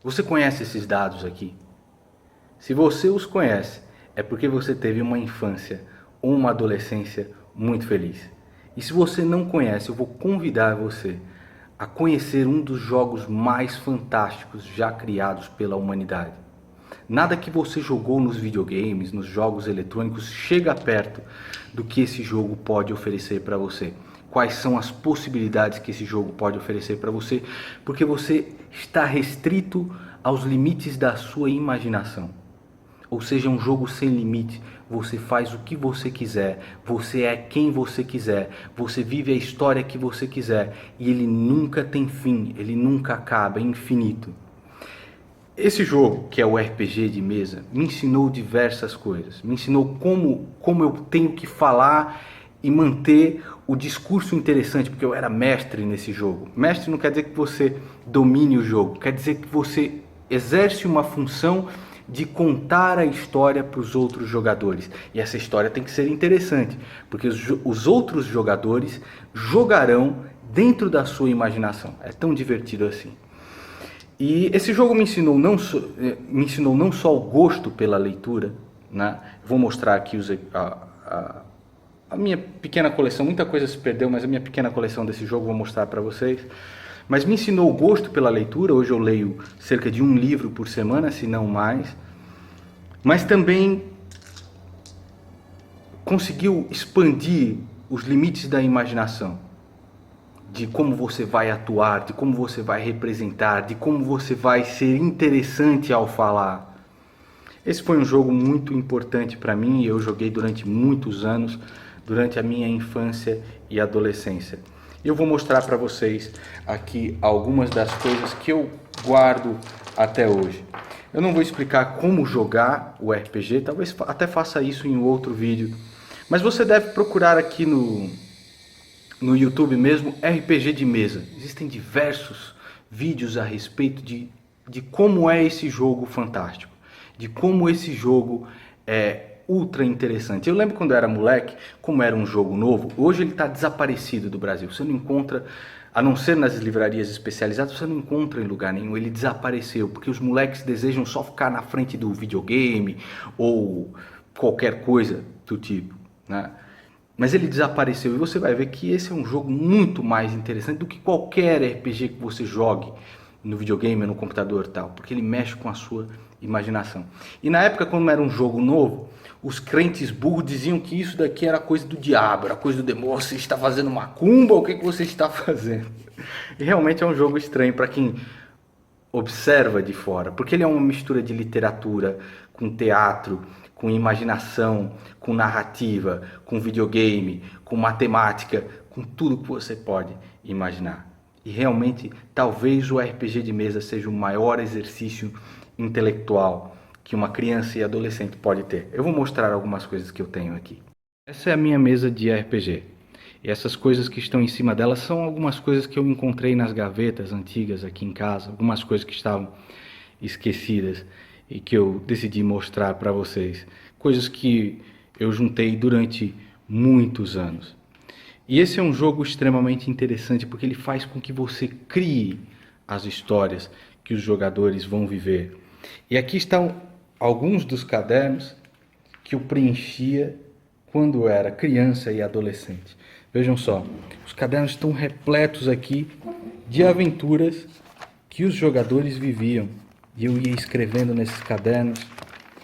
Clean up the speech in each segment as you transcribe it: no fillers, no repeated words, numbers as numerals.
Você conhece esses dados aqui? Se você os conhece, é porque você teve uma infância ou uma adolescência muito feliz. E se você não conhece, eu vou convidar você a conhecer um dos jogos mais fantásticos já criados pela humanidade. Nada que você jogou nos videogames, nos jogos eletrônicos, chega perto do que esse jogo pode oferecer para você. Quais são as possibilidades que esse jogo pode oferecer para você, porque você está restrito aos limites da sua imaginação. Ou seja, um jogo sem limite. Você faz o que você quiser, você é quem você quiser, você vive a história que você quiser e ele nunca tem fim, ele nunca acaba, é infinito. Esse jogo, que é o RPG de mesa, me ensinou diversas coisas. Me ensinou como eu tenho que falar e manter o discurso interessante, porque eu era mestre nesse jogo. Mestre não quer dizer que você domine o jogo, quer dizer que você exerce uma função de contar a história para os outros jogadores. E essa história tem que ser interessante, porque os outros jogadores jogarão dentro da sua imaginação. É tão divertido assim. E esse jogo me ensinou não só o gosto pela leitura, né? Vou mostrar aqui a minha pequena coleção. Muita coisa se perdeu, mas a minha pequena coleção desse jogo vou mostrar para vocês. Mas me ensinou o gosto pela leitura. Hoje eu leio cerca de um livro por semana, se não mais. Mas também conseguiu expandir os limites da imaginação, de como você vai atuar, de como você vai representar, de como você vai ser interessante ao falar. Esse foi um jogo muito importante para mim e eu joguei durante muitos anos, durante a minha infância e adolescência. Eu vou mostrar para vocês aqui algumas das coisas que eu guardo até hoje. Eu não vou explicar como jogar o RPG, talvez até faça isso em outro vídeo, mas você deve procurar aqui no YouTube mesmo, RPG de mesa. Existem diversos vídeos a respeito de como é esse jogo fantástico, de como esse jogo é ultra interessante. Eu lembro quando eu era moleque, como era um jogo novo, hoje ele está desaparecido do Brasil. Você não encontra, a não ser nas livrarias especializadas, você não encontra em lugar nenhum. Ele desapareceu, porque os moleques desejam só ficar na frente do videogame ou qualquer coisa do tipo, né? Mas ele desapareceu e você vai ver que esse é um jogo muito mais interessante do que qualquer RPG que você jogue no videogame, no computador e tal, porque ele mexe com a sua imaginação. E na época, quando era um jogo novo, os crentes burros diziam que isso daqui era coisa do diabo, era coisa do demônio, você está fazendo macumba, o que você está fazendo? E realmente é um jogo estranho para quem observa de fora, porque ele é uma mistura de literatura com teatro, com imaginação, com narrativa, com videogame, com matemática, com tudo que você pode imaginar. E realmente, talvez o RPG de mesa seja o maior exercício intelectual que uma criança e adolescente pode ter. Eu vou mostrar algumas coisas que eu tenho aqui. Essa é a minha mesa de RPG. E essas coisas que estão em cima dela são algumas coisas que eu encontrei nas gavetas antigas aqui em casa, algumas coisas que estavam esquecidas e que eu decidi mostrar para vocês. Coisas que eu juntei durante muitos anos. E esse é um jogo extremamente interessante porque ele faz com que você crie as histórias que os jogadores vão viver. E aqui estão alguns dos cadernos que eu preenchia quando eu era criança e adolescente. Vejam só, os cadernos estão repletos aqui de aventuras que os jogadores viviam. E eu ia escrevendo nesses cadernos.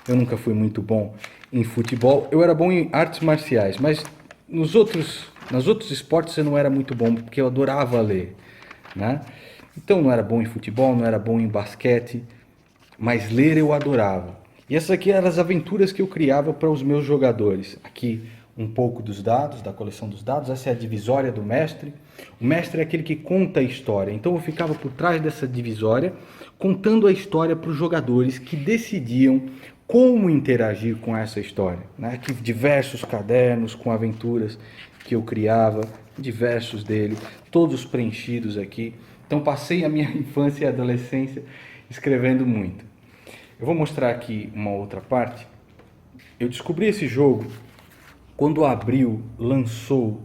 Eu nunca fui muito bom em futebol. Eu era bom em artes marciais, mas nos outros esportes eu não era muito bom, porque eu adorava ler, né? Então não era bom em futebol, não era bom em basquete, mas ler eu adorava. E essas aqui eram as aventuras que eu criava para os meus jogadores. Aqui um pouco dos dados, da coleção dos dados. Essa é a divisória do mestre. O mestre é aquele que conta a história. Então eu ficava por trás dessa divisória, contando a história para os jogadores que decidiam como interagir com essa história. Né? Aqui diversos cadernos com aventuras que eu criava, diversos deles, todos preenchidos aqui. Então passei a minha infância e adolescência escrevendo muito. Eu vou mostrar aqui uma outra parte. Eu descobri esse jogo quando a Abril lançou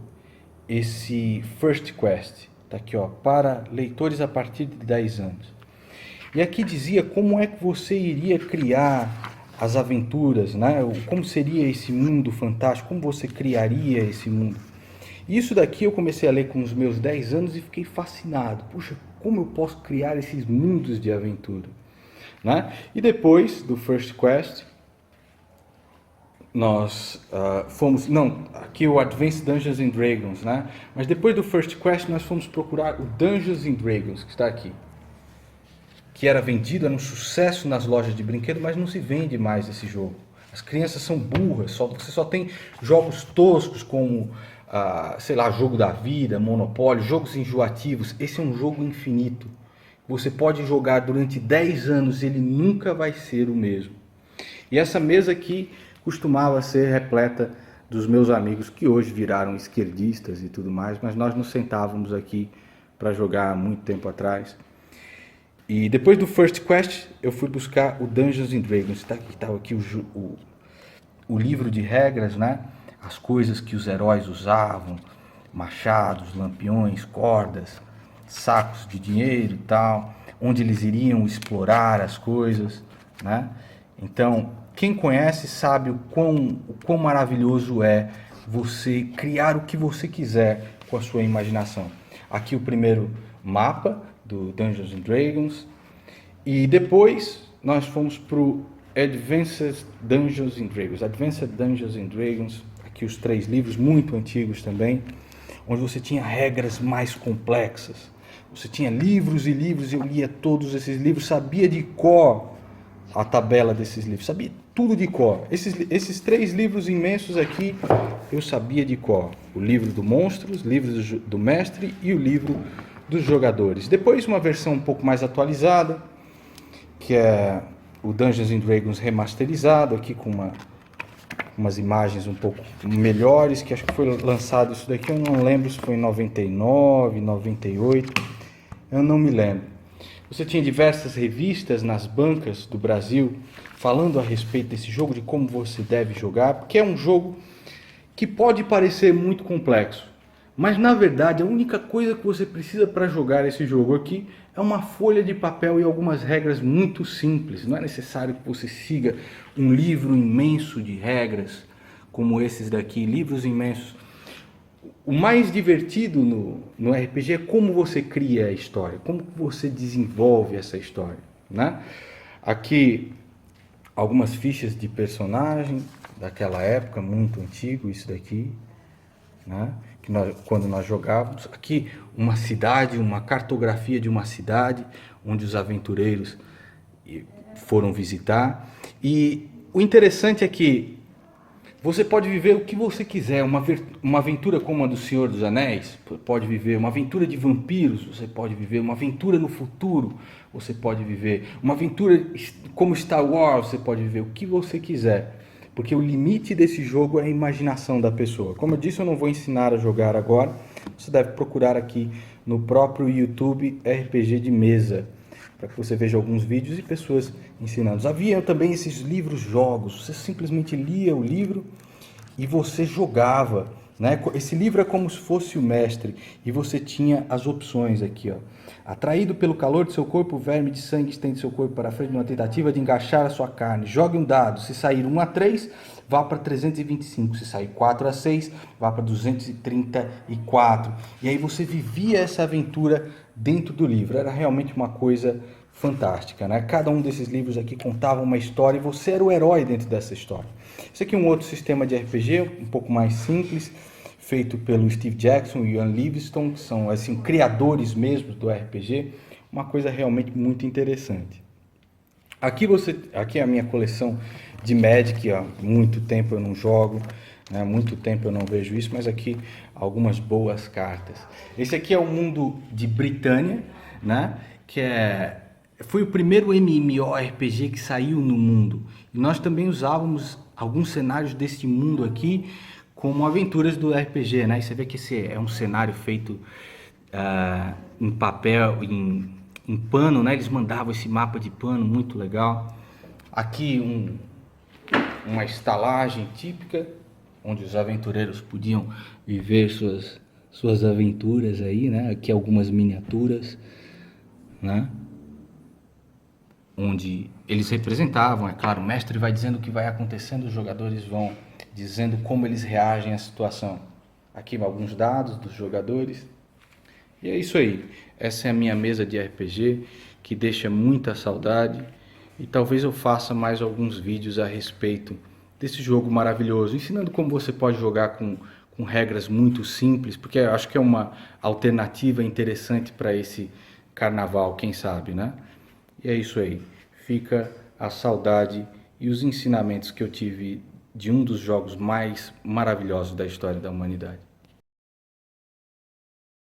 esse First Quest. Tá aqui, ó, para leitores a partir de 10 anos. E aqui dizia como é que você iria criar as aventuras, né? Como seria esse mundo fantástico, como você criaria esse mundo. Isso daqui eu comecei a ler com os meus 10 anos e fiquei fascinado. Puxa, como eu posso criar esses mundos de aventura? Né? E depois do First Quest, nós fomos... Não, aqui o Advanced Dungeons and Dragons, né? Mas depois do First Quest nós fomos procurar o Dungeons and Dragons, que está aqui. Que era vendido, era um sucesso nas lojas de brinquedo, mas não se vende mais esse jogo. As crianças são burras, você só tem jogos toscos como, sei lá, Jogo da Vida, Monopólio, jogos enjoativos. Esse é um jogo infinito. Você pode jogar durante 10 anos e ele nunca vai ser o mesmo. E essa mesa aqui costumava ser repleta dos meus amigos que hoje viraram esquerdistas e tudo mais, mas nós nos sentávamos aqui para jogar há muito tempo atrás. E depois do First Quest, eu fui buscar o Dungeons and Dragons. Estava aqui o livro de regras, né? As coisas que os heróis usavam, machados, lampiões, cordas, sacos de dinheiro e tal, onde eles iriam explorar as coisas, né? Então, quem conhece sabe o quão maravilhoso é você criar o que você quiser com a sua imaginação. Aqui o primeiro mapa do Dungeons and Dragons, e depois nós fomos para o Advanced Dungeons and Dragons. Advanced Dungeons and Dragons, aqui os 3 livros muito antigos também, onde você tinha regras mais complexas. Você tinha livros e livros, eu lia todos esses livros, sabia de cor a tabela desses livros, sabia tudo de cor. Esses 3 livros imensos aqui, eu sabia de cor. O livro do Monstros, o livro do Mestre e o livro dos jogadores. Depois uma versão um pouco mais atualizada, que é o Dungeons and Dragons remasterizado, aqui com umas imagens um pouco melhores, que acho que foi lançado isso daqui, eu não lembro se foi em 99, 98, eu não me lembro. Você tinha diversas revistas nas bancas do Brasil falando a respeito desse jogo, de como você deve jogar, porque é um jogo que pode parecer muito complexo, mas na verdade a única coisa que você precisa para jogar esse jogo aqui é uma folha de papel e algumas regras muito simples. Não é necessário que você siga um livro imenso de regras como esses daqui, livros imensos. O mais divertido no RPG é como você cria a história, como você desenvolve essa história, né? Aqui algumas fichas de personagem daquela época, muito antigo isso daqui, né? Quando nós jogávamos. Aqui uma cidade, uma cartografia de uma cidade onde os aventureiros foram visitar. E o interessante é que você pode viver o que você quiser, uma aventura como a do Senhor dos Anéis, pode viver uma aventura de vampiros, você pode viver uma aventura no futuro, você pode viver uma aventura como Star Wars, você pode viver o que você quiser. Porque o limite desse jogo é a imaginação da pessoa. Como eu disse, eu não vou ensinar a jogar agora. Você deve procurar aqui no próprio YouTube RPG de mesa, para que você veja alguns vídeos e pessoas ensinando. Havia também esses livros-jogos. Você simplesmente lia o livro e você jogava, né? Esse livro é como se fosse o mestre e você tinha as opções aqui, ó. Atraído pelo calor de seu corpo, o verme de sangue estende seu corpo para frente numa tentativa de engaixar a sua carne. Jogue um dado. Se sair 1 a 3, vá para 325. Se sair 4 a 6, vá para 234. E aí você vivia essa aventura dentro do livro. Era realmente uma coisa fantástica, né? Cada um desses livros aqui contava uma história e você era o herói dentro dessa história. Esse aqui é um outro sistema de RPG, um pouco mais simples, feito pelo Steve Jackson e Ian Livingstone, que são assim, criadores mesmo do RPG, uma coisa realmente muito interessante. Aqui é a minha coleção de Magic, há muito tempo eu não jogo, né? Muito tempo eu não vejo isso, mas aqui algumas boas cartas. Esse aqui é o Mundo de Britânia, né? Foi o primeiro MMORPG que saiu no mundo. E nós também usávamos alguns cenários desse mundo aqui como aventuras do RPG, né? E você vê que esse é um cenário feito em papel, em pano, né? Eles mandavam esse mapa de pano, muito legal. Aqui uma estalagem típica, onde os aventureiros podiam viver suas aventuras aí, né? Aqui algumas miniaturas, né? onde eles representavam, é claro, o mestre vai dizendo o que vai acontecendo, os jogadores vão dizendo como eles reagem à situação. Aqui alguns dados dos jogadores. E é isso aí. Essa é a minha mesa de RPG, que deixa muita saudade. E talvez eu faça mais alguns vídeos a respeito desse jogo maravilhoso, ensinando como você pode jogar com regras muito simples, porque eu acho que é uma alternativa interessante para esse carnaval, quem sabe, né? E é isso aí. Fica a saudade e os ensinamentos que eu tive de um dos jogos mais maravilhosos da história da humanidade.